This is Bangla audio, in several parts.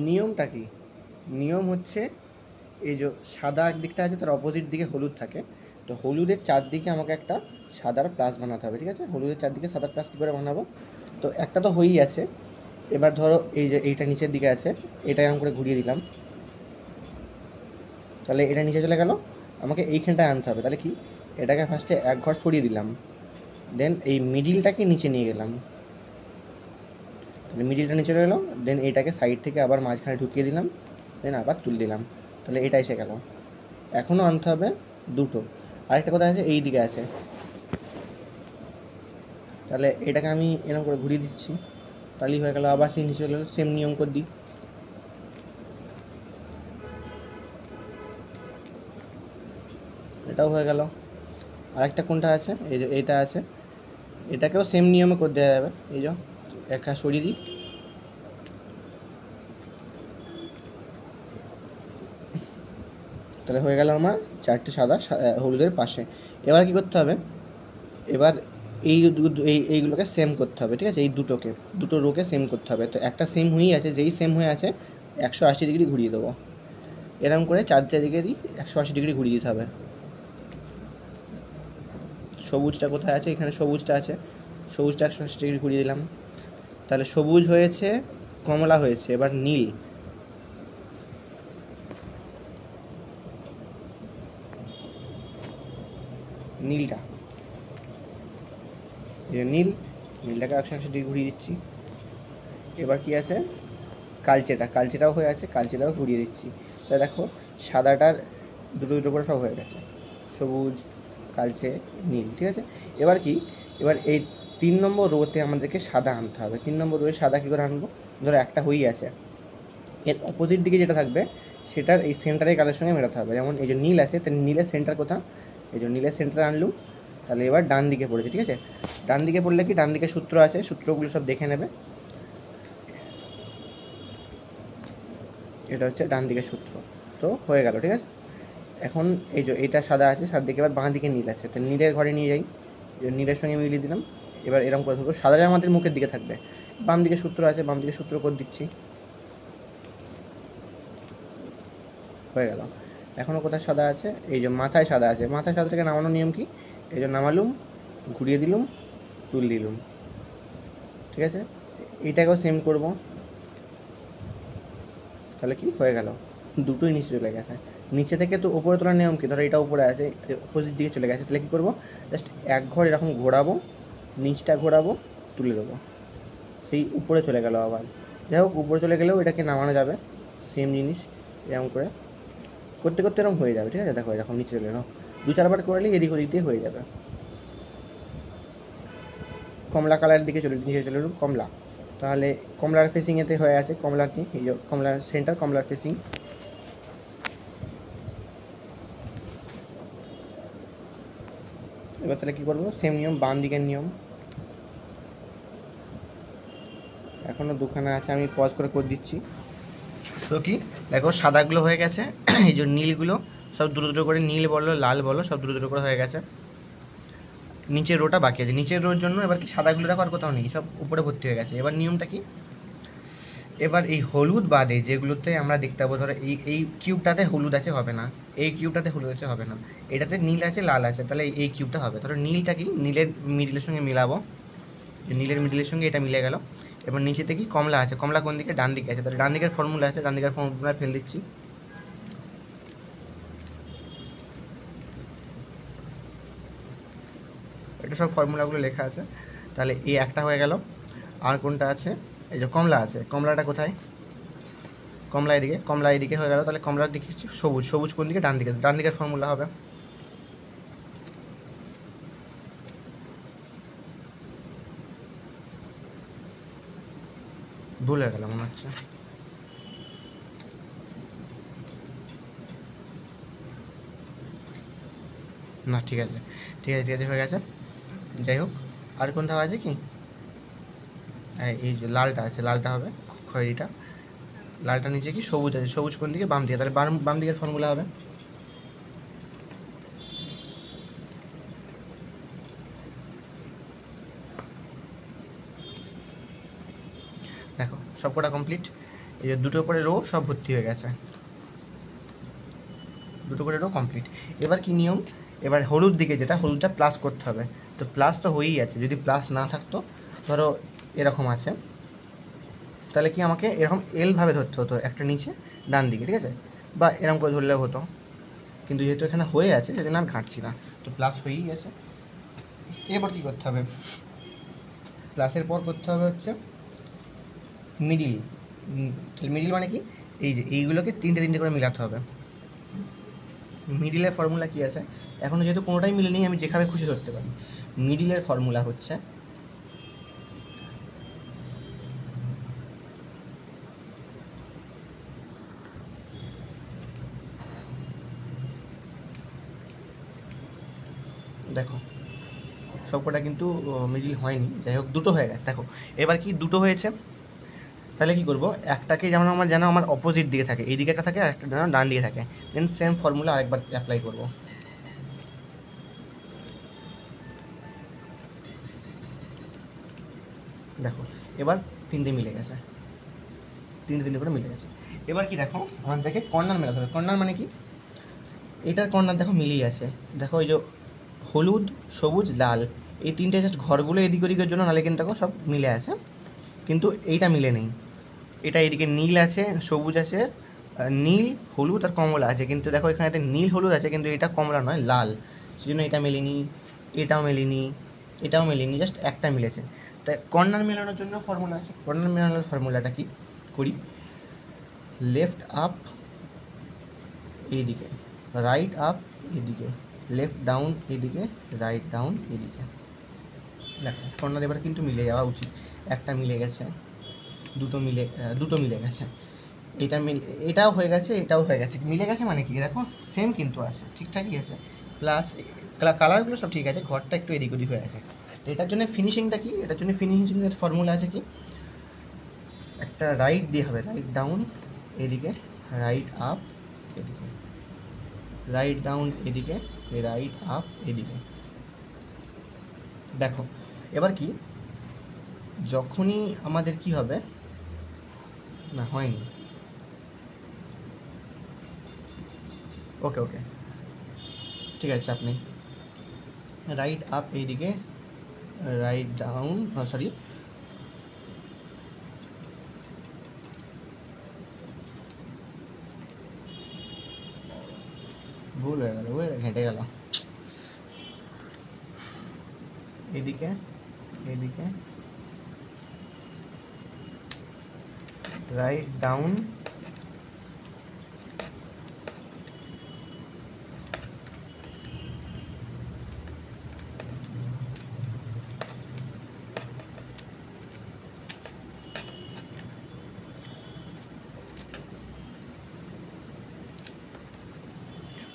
নিয়মটা কি? নিয়ম হচ্ছে এই যে সাদা একদিকটা আছে তার অপোজিট দিকে হলুদ থাকে, তো হলুদের চারদিকে আমাকে একটা সাদার প্লাস বানাতে হবে, ঠিক আছে? হলুদের চারদিকে সাদার প্লাস কী করে বানাবো? তো একটা তো হয়েই আছে। এবার ধরো এই যে এইটা নিচের দিকে আছে, এটা এরকম করে ঘুরিয়ে দিলাম, তাহলে এটা নিচে চলে গেল। আমাকে এইখানটায় আনতে হবে, তাহলে কি, এটাকে ফার্স্টে এক ঘর সরিয়ে দিলাম, দেন এই মিডিলটাকে নিচে নিয়ে গেলাম, তাহলে মিডিলটা নিচে রইলো। দেন এইটাকে সাইড থেকে আবার মাঝখানে ঢুকিয়ে দিলাম, দেন আবার তুলে দিলাম, তাহলে এটা এসে গেল। এখনও আনতে হবে দুটো। আরেকটা কথা আছে এই দিকে আছে, তাহলে এটাকে আমি এরকম করে ঘুরিয়ে দিচ্ছি, তাহলেই হয়ে গেল। আবার সেই নিচে চলে গেলো, সেম নিয়ম করে দিই। এটাও হয়ে গেল। আরেকটা কোনটা আছে, এই যে এইটা আছে, এটাকেও সেম নিয়মে করে দেওয়া যাবে। এই যে একটা সরিয়ে দিই, তাহলে হয়ে গেল আমার চারটে সাদা হলুদের পাশে। এবার কি করতে হবে? এবার এইগুলোকে সেম করতে হবে, ঠিক আছে? এই দুটো রোকে সেম করতে হবে। তো একটা সেম হয়েই আছে, যেই সেম হয়ে আছে 180 ডিগ্রি ঘুরিয়ে দেবো, এরকম করে চারদিকে 180 ডিগ্রি ঘুরিয়ে দিতে হবে। সবুজটা কোথায় আছে? এখানে সবুজটা আছে, সবুজটা 180 ডিগ্রি ঘুরিয়ে দিলাম, তাহলে সবুজ হয়েছে, কমলা হয়েছে, এবার নীল। নীলটা, এই নীলটাকে 180 ডিগ্রি ঘুরিয়ে দিচ্ছি। এবার কি আছে? কালচেটাও হয়ে আছে, কালচেটাও ঘুরিয়ে দিচ্ছি। তা দেখো সাদাটার দুটো করে সব হয়ে গেছে, সবুজ, কালচে, নীল, ঠিক আছে? এবার কি, এবার এই 3 নম্বর রোতে আমাদেরকে সাদা আনতে হবে। 3 নম্বর রোয়ে সাদা কী করে আনবো? ধরো একটা হয়েই আছে, এর অপোজিট দিকে যেটা থাকবে সেটার এই সেন্টারের কালার সঙ্গে মেলাতে হবে। যেমন এই যে নীল আছে, তাহলে নীলের সেন্টার কোথা? এই যে নীলের সেন্টার আনলুম, তাহলে এবার ডান দিকে পড়েছে, ঠিক আছে? ডান দিকে পড়লে কি, ডান দিকে সূত্র আছে, সূত্রগুলো সব দেখে নেবে। এটা হচ্ছে ডান দিকের সূত্র, তো হয়ে গেল, ঠিক আছে? এখন এই যে এটা সাদা আছে, সাদা দিকে এবার বাঁ দিকে নীল আছে, তো নীলের ঘরে নিয়ে যাই, নীলের সঙ্গে মিলিয়ে দিলাম। এবার এরকম করে ধরবো, সাদাটা আমাদের মুখের দিকে থাকবে, বাম দিকে সূত্র আছে, বাম দিকে সূত্র করে দিচ্ছি, হয়ে গেল। এখনও কোথায় সাদা আছে? এই যে মাথায় সাদা আছে, মাথায় সাদা থেকে নামানোর নিয়ম কি? এই যে নামালুম, ঘুরিয়ে দিলুম, তুল দিলুম, ঠিক আছে? এইটাকেও সেম করব, তাহলে কি হয়ে গেল, দুটোই নিচে চলে গেছে। নিচে থেকে তো উপরে তোলার নিয়ম কি? ধরো এটা উপরে আছে, অপোজিট দিকে চলে গেছে, তাহলে কী করবো? জাস্ট এক ঘর এরকম ঘোরাবো, নিচটা ঘোরাবো, তুলে দেবো, সেই উপরে চলে গেল। আবার যাই হোক, উপরে চলে গেলেও এটাকে নামানো যাবে, সেম জিনিস এরকম করে করতে করতে এরকম হয়ে যাবে, ঠিক আছে? দেখো এরকম নিচে চলে এলো, 2-4 বার করলে এদিক ওদিক দিয়ে হয়ে যাবে। কমলা কালারের দিকে নিচে চলে এলো কমলা, তাহলে কমলার ফেসিংয়েতে হয়ে আছে, কমলার কি, এই যে কমলার সেন্টার, কমলার ফেসিং। এবার তাহলে কী করবো? সেম নিয়ম, বাম দিকের নিয়ম। এখনও দুখানা আছে, আমি পজ করে দিচ্ছি। তো কি দেখো, সাদাগুলো হয়ে গেছে, এই যে নীলগুলো সব দুটো করে, নীল বলো লাল বলো, সব দুটো করে হয়ে গেছে। নিচের রোটা বাকি আছে, নিচের রোর জন্য এবার কি, সাদাগুলো দেখো আর কোথাও নেই, সব উপরে ভর্তি হয়ে গেছে। এবার নিয়মটা কি? এবার এই হলুদ বাদে যেগুলোতে আমরা দেখতে পাবো, ধরো এই কিউবটাতে হলুদ আছে, হবে না, এই কিউবটাতে হলুদ আছে, হবে না, এটাতে নীল আছে, লাল আছে, তাহলে এই কিউবটা হবে। ধরো নীলটা কি, নীলের মিডিলের সঙ্গে মিলাবো, নীলের মিডিলের সঙ্গে এটা মিলে গেল। এবার নিচেতে কি, কমলা আছে, কমলা কোন দিকে? ডান দিকে আছে, তাহলে ডান দিকের ফর্মুলা আছে, ডান দিকের ফর্মুলা ফেল দিচ্ছি। এটা সব ফর্মুলাগুলো লেখা আছে, তাহলে এই একটা হয়ে গেল। আর কোনটা আছে? এই যে কমলা আছে, কমলাটা কোথায়? কমলা এদিকে হয়ে গেল, তাহলে কমলার দিকে সবুজ, সবুজ কোন দিকে? ডান দিকে, ডান দিকের ফর্মুলা হবে। ভুল হয়ে গেল মনে হচ্ছে, না ঠিক আছে, ঠিক আছে, ঠিক আছে, হয়ে গেছে। যাই হোক, আর কোনটা আছে কি, এই যে লালটা আছে, লালটা হবে খয়েরিটা, লালটা নিচে কি, সবুজ আছে, সবুজ কোন দিকে? বাম দিকে, তাহলে বাম দিকের ফর্মুলা হবে। দেখো সবকটা কমপ্লিট। এই যে দুটো করে রো সব ভর্তি হয়ে গেছে, দুটো করে রো কমপ্লিট। এবার কি নিয়ম, এবার হলুদ দিকে যেটা, হলুদটা প্লাস করতে হবে। তো প্লাস তো হয়েই আছে, যদি প্লাস না থাকতো, ধরো এরকম আছে, তাহলে কি আমাকে এরকম এলভাবে ধরতে হতো, একটা নিচে ডান দিকে, ঠিক আছে, বা এরকম করে ধরলেও হতো, কিন্তু যেহেতু এখানে হয়ে আছে সেজন্য আর ঘাঁটছি না। তো প্লাস হয়েই গেছে। এবার কী করতে হবে, প্লাসের পর করতে হবে হচ্ছে মিডিল। মিডিল মানে কি, এই যে এইগুলোকে তিনটে তিনটে করে মিলাতে হবে। মিডিলের ফর্মুলা কী আছে, এখনও যেহেতু কোনোটাই মিলে নেই, আমি যেভাবে খুশি ধরতে পারি। মিডিলের ফর্মুলা হচ্ছে দেখো সবকটা কিন্তু মিডিল হয়নি, যাই হোক দুটো হয়ে গেছে। দেখো এবার কি দুটো হয়েছে, তাহলে কি করব, একটাকে যেন আমার অপোজিট দিকে থাকে, এই দিকে একটা থাকে আর একটা যেন ডান দিকে থাকে, দেন সেম ফর্মুলা আরেকবার অ্যাপ্লাই করব। দেখো এবার তিনটে মিলে গেছে, তিনটে তিনটে করে মিলে গেছে। এবার কি দেখো, আমাদেরকে কর্নার মেলাতে হবে। কর্নার মানে কি, এটার কর্নার দেখো মিলিয়ে আছে, দেখো এই যে হলুদ সবুজ লাল এই তিনটে জাস্ট ঘরগুলো এদিক ওদিকের জন্য, নাহলে কিন্তু দেখো সব মিলে আছে, কিন্তু এইটা মিলে নেই। এটা এদিকে নীল আছে, সবুজ আছে, নীল হলুদ আর কমলা আছে, কিন্তু দেখো এখানে নীল হলুদ আছে কিন্তু এটা কমলা নয়, লাল, সেজন্য এটা মেলেনি, এটাও মেলেনি, এটাও মেলেনি, জাস্ট একটা মিলেছে। তাই কর্নার মেলানোর জন্য ফর্মুলা আছে। কর্নার মেলানোর ফর্মুলাটা কি করি, লেফট আপ এইদিকে, রাইট আপ এদিকে, লেফট ডাউন এদিকে, রাইট ডাউন এদিকে। দেখো কর্নার এবার কিন্তু মিলে যাওয়া উচিত, একটা মিলে গেছে, দুটো মিলে গেছে, এটাও হয়ে গেছে, এটাও হয়ে গেছে, মিলে গেছে মানে কি দেখো সেম কিন্তু আছে, ঠিকঠাকই আছে, প্লাস কালারগুলো সব ঠিক আছে, ঘরটা একটু এদিক ওদিক হয়ে আছে। তো এটার জন্য ফিনিশিংটা কি, এটার জন্য ফিনিশিংয়ের ফর্মুলা আছে কি, একটা রাইট দিয়ে হবে, রাইট ডাউন এদিকে, রাইট আপ এদিকে, রাইট ডাউন এদিকে, রাইট আপ এদিকে। দেখো এবার কি, যখনই আমাদের কি হবে, না হয়নি, ওকে ওকে ঠিক আছে আপনি রাইট আপ এইদিকে, রাইট ডাউন, সরি ভুল হয়ে গেল, ঘেঁটে গেল, এদিকে এদিকে, রাইট ডাউন,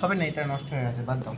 হবে না, এটা নষ্ট হয়ে গেছে, বাদ দাও।